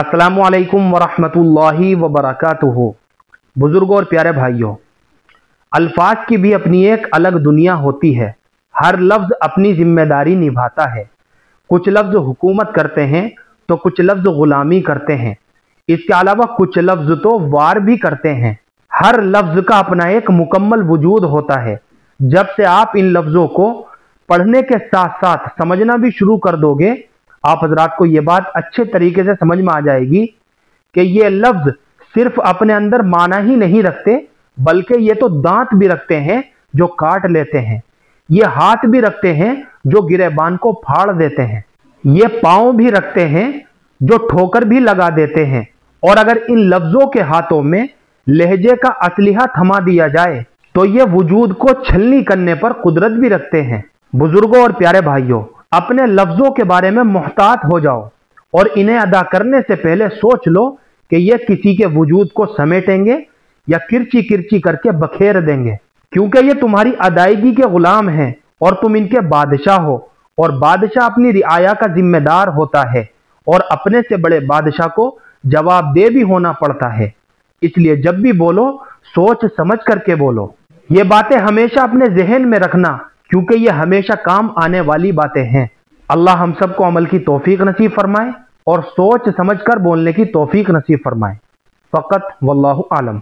अस्सलामु अलैकुम वरहमतुल्लाहि वबरकातुहू। बुजुर्गों और प्यारे भाइयों, अल्फाज की भी अपनी एक अलग दुनिया होती है। हर लफ्ज़ अपनी जिम्मेदारी निभाता है। कुछ लफ्ज़ हुकूमत करते हैं तो कुछ लफ्ज़ ग़ुलामी करते हैं। इसके अलावा कुछ लफ्ज़ तो वार भी करते हैं। हर लफ्ज़ का अपना एक मुकम्मल वजूद होता है। जब से आप इन लफ्ज़ों को पढ़ने के साथ साथ समझना भी शुरू कर दोगे, आप हजरात को ये बात अच्छे तरीके से समझ में आ जाएगी कि ये लफ्ज़ सिर्फ अपने अंदर माना ही नहीं रखते, बल्कि ये तो दांत भी रखते हैं जो काट लेते हैं। ये हाथ भी रखते हैं जो गिरेबान को फाड़ देते हैं। ये पाँव भी रखते हैं जो ठोकर भी लगा देते हैं। और अगर इन लफ्ज़ों के हाथों में लहजे का असलिहा थमा दिया जाए तो ये वजूद को छलनी करने पर कुदरत भी रखते हैं। बुजुर्गों और प्यारे भाइयों, अपने लफ्ज़ों के बारे में मुहतात हो जाओ और इन्हें अदा करने से पहले सोच लो कि ये किसी के वजूद को समेटेंगे या किरची किरची करके बखेर देंगे, क्योंकि ये तुम्हारी अदायगी के गुलाम हैं और तुम इनके बादशाह हो। और बादशाह अपनी रिआया का जिम्मेदार होता है और अपने से बड़े बादशाह को जवाबदेह भी होना पड़ता है। इसलिए जब भी बोलो सोच समझ करके बोलो। ये बातें हमेशा अपने जहन में रखना, क्योंकि ये हमेशा काम आने वाली बातें हैं। अल्लाह हम सबको अमल की तौफीक नसीब फरमाए और सोच समझकर बोलने की तौफीक नसीब फरमाए। फ़कत वल्लाहु आलम।